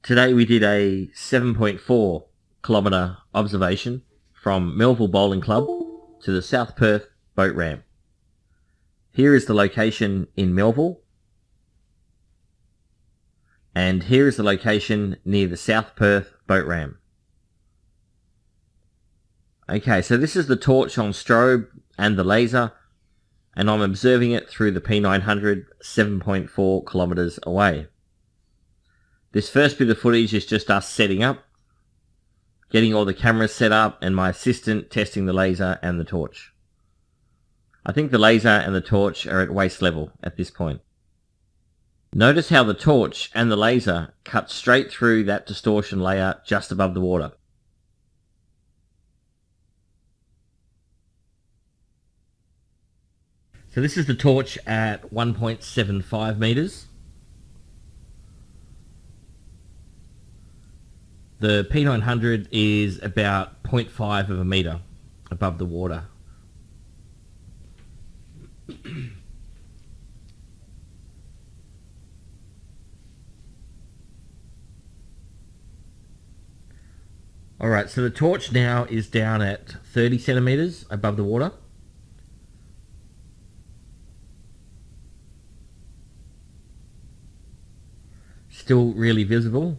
Today we did a 7.4 kilometre observation from Melville Bowling Club to the South Perth boat ramp. Here is the location in Melville, and here is the location near the South Perth boat ramp. Okay, so this is the torch on strobe and the laser, and I'm observing it through the P900 7.4 kilometres away. This first bit of footage is just us setting up, getting all the cameras set up, and my assistant testing the laser and the torch. I think the laser and the torch are at waist level at this point. Notice how the torch and the laser cut straight through that distortion layer just above the water. So this is the torch at 1.75 metres. The P900 is about 0.5 of a metre above the water. Alright, so the torch now is down at 30 centimetres above the water. Still really visible.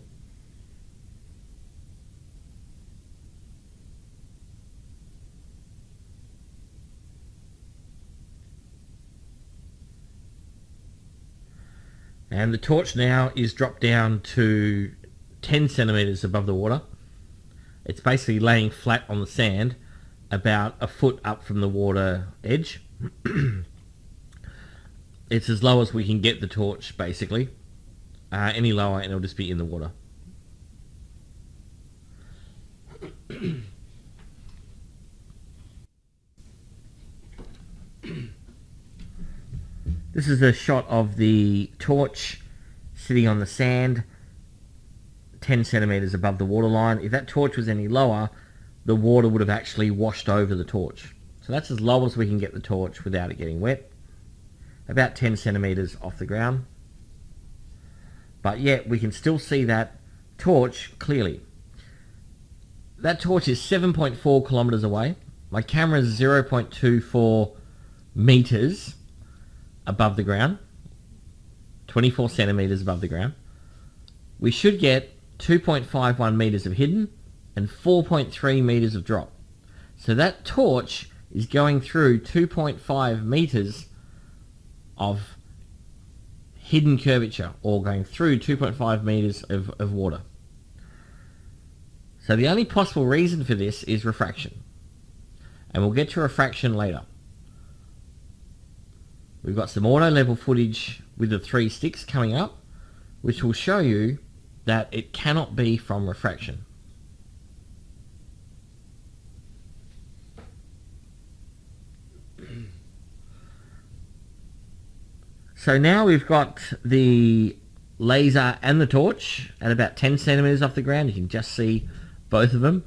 And the torch now is dropped down to 10 centimetres above the water. It's basically laying flat on the sand, about a foot up from the water edge. It's as low as we can get the torch, basically. Any lower and it'll just be in the water. This is a shot of the torch sitting on the sand 10 centimetres above the waterline. If that torch was any lower, the water would have actually washed over the torch. So that's as low as we can get the torch without it getting wet. About 10 centimetres off the ground. But yet we can still see that torch clearly. That torch is 7.4 kilometres away. My camera is 0.24 metres above the ground, 24 centimetres above the ground. We should get 2.51 metres of hidden and 4.3 metres of drop. So that torch is going through 2.5 metres of hidden curvature, or going through 2.5 metres of water. So the only possible reason for this is refraction. And we'll get to refraction later. We've got some auto level footage with the 3 sticks coming up, which will show you that it cannot be from refraction. So now we've got the laser and the torch at about 10 centimetres off the ground. You can just see both of them.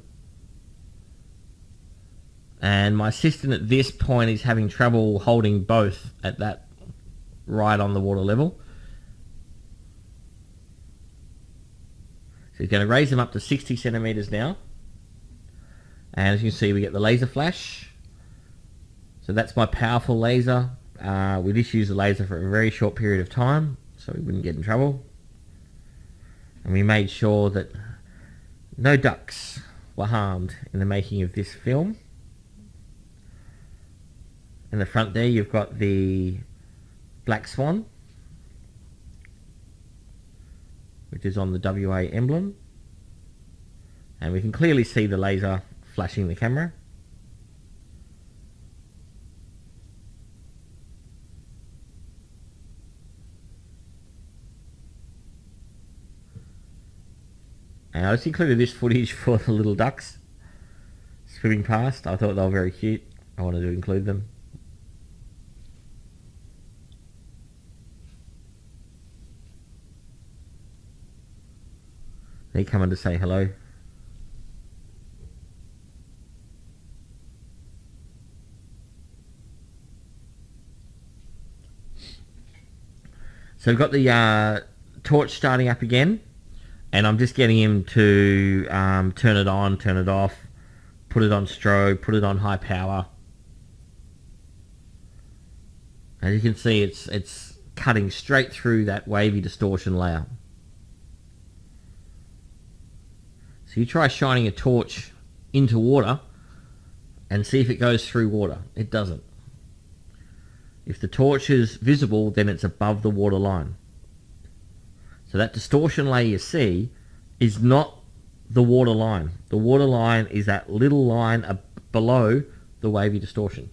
And my assistant at this point is having trouble holding both at that right on the water level. So he's going to raise them up to 60 centimetres now. And as you can see, we get the laser flash. So that's my powerful laser. We just use the laser for a very short period of time, so we wouldn't get in trouble. And we made sure that no ducks were harmed in the making of this film. In the front there, you've got the Black Swan, which is on the WA emblem. And we can clearly see the laser flashing the camera. And I just included this footage for the little ducks swimming past. I thought they were very cute. I wanted to include them. They come in to say hello. So we've got the torch starting up again. And I'm just getting him to turn it on, turn it off, put it on strobe, put it on high power. As you can see, it's cutting straight through that wavy distortion layer. So you try shining a torch into water and see if it goes through water. It doesn't. If the torch is visible, then it's above the water line. So that distortion layer you see is not the water line. The water line is that little line below the wavy distortion.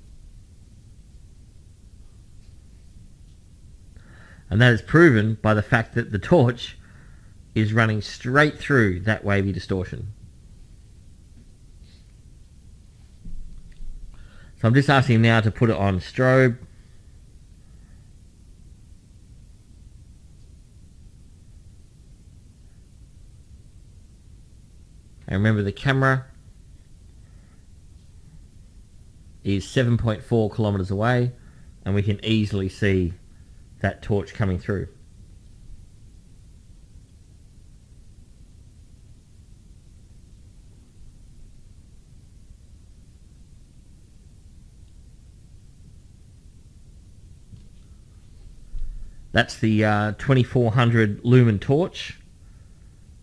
And that is proven by the fact that the torch is running straight through that wavy distortion. So I'm just asking him now to put it on strobe. And remember, the camera is 7.4 kilometers away, and we can easily see that torch coming through. That's the 2400 lumen torch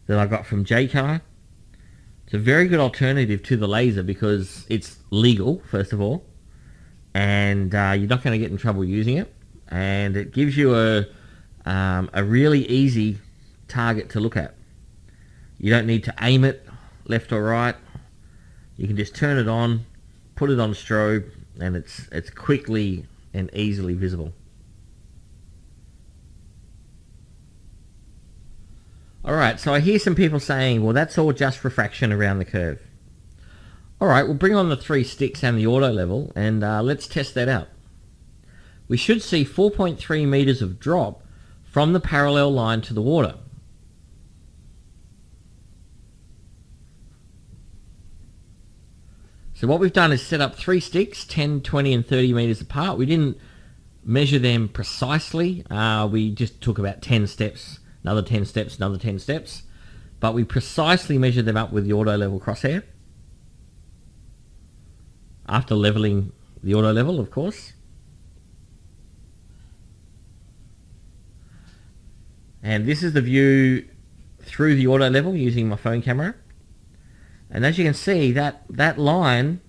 that I got from Jaycar. It's a very good alternative to the laser because it's legal, first of all, and you're not going to get in trouble using it, and it gives you a really easy target to look at. You don't need to aim it left or right. You can just turn it on, put it on strobe, and it's quickly and easily visible. Alright, so I hear some people saying, well, that's all just refraction around the curve. Alright, we'll bring on the 3 sticks and the auto level, and let's test that out. We should see 4.3 meters of drop from the parallel line to the water. So what we've done is set up 3 sticks, 10, 20 and 30 meters apart. We didn't measure them precisely. We just took about 10 steps. Another 10 steps, another 10 steps. But we precisely measured them up with the auto level crosshair. After leveling the auto level, of course. And this is the view through the auto level using my phone camera. And as you can see, that line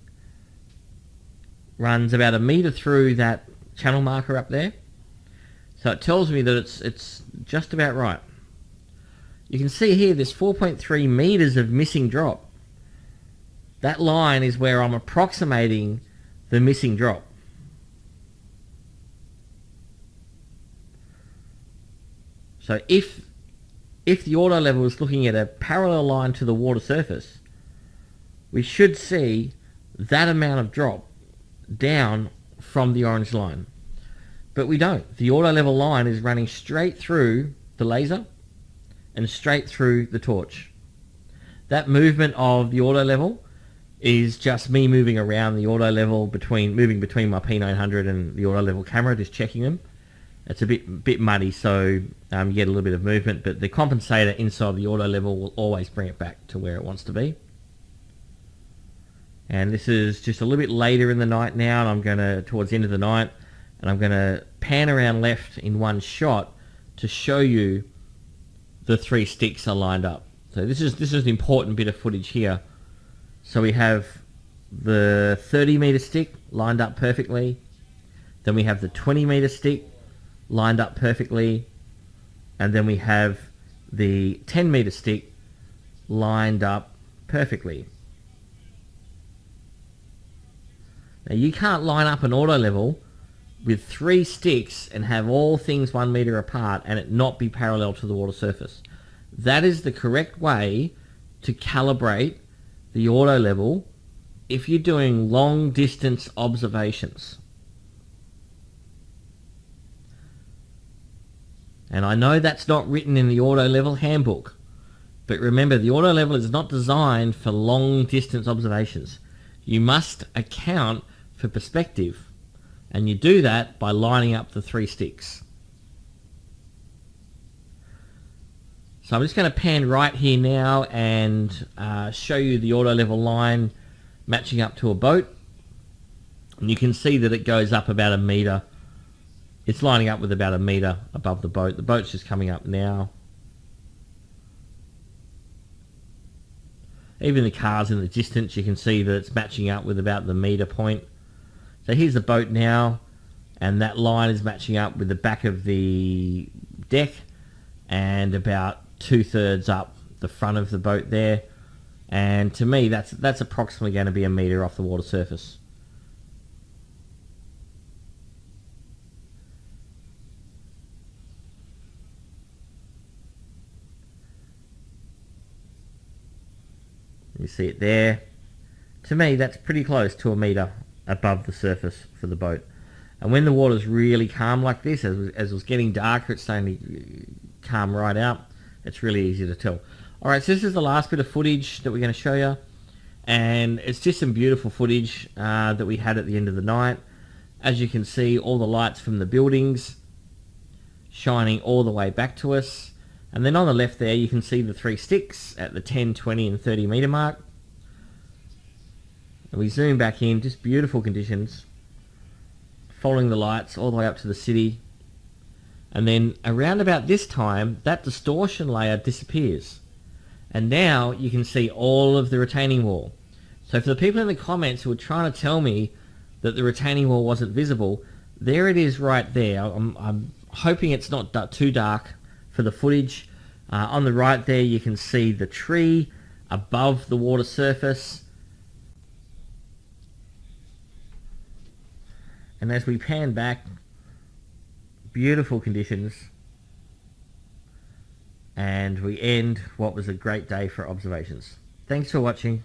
runs about a meter through that channel marker up there. So it tells me that it's just about right. You can see here there's 4.3 meters of missing drop. That line is where I'm approximating the missing drop. So if the auto level is looking at a parallel line to the water surface, we should see that amount of drop down from the orange line. But we don't. The auto level line is running straight through the laser and straight through the torch. That movement of the auto level is just me moving around the auto level, moving between my P900 and the auto level camera, just checking them. It's a bit muddy, so you get a little bit of movement, but the compensator inside the auto level will always bring it back to where it wants to be. And this is just a little bit later in the night now, and I'm going to, towards the end of the night, and I'm going to pan around left in one shot to show you the 3 sticks are lined up. So this is an important bit of footage here. So we have the 30 meter stick lined up perfectly. Then we have the 20 meter stick lined up perfectly. And then we have the 10 meter stick lined up perfectly. Now you can't line up an auto level with 3 sticks and have all things 1 meter apart and it not be parallel to the water surface. That is the correct way to calibrate the auto level if you're doing long distance observations. And I know that's not written in the auto level handbook, but remember, the auto level is not designed for long distance observations. You must account for perspective. And you do that by lining up the 3 sticks. So I'm just going to pan right here now and show you the auto level line matching up to a boat. And you can see that it goes up about a metre. It's lining up with about a metre above the boat. The boat's just coming up now. Even the cars in the distance, you can see that it's matching up with about the metre point. So here's the boat now, and that line is matching up with the back of the deck and about 2/3 up the front of the boat there. And to me, that's approximately going to be a metre off the water surface. You see it there. To me, that's pretty close to a metre above the surface for the boat. And when the water's really calm like this, as it was getting darker, it's starting to calm right out. It's really easy to tell. Alright, so this is the last bit of footage that we're going to show you. And it's just some beautiful footage that we had at the end of the night. As you can see, all the lights from the buildings shining all the way back to us. And then on the left there, you can see the 3 sticks at the 10, 20 and 30 metre mark. And we zoom back in, just beautiful conditions. Following the lights all the way up to the city. And then around about this time, that distortion layer disappears. And now you can see all of the retaining wall. So for the people in the comments who are trying to tell me that the retaining wall wasn't visible, there it is right there. I'm hoping it's not too dark for the footage. On the right there, you can see the tree above the water surface. And as we pan back, beautiful conditions. And we end what was a great day for observations. Thanks for watching.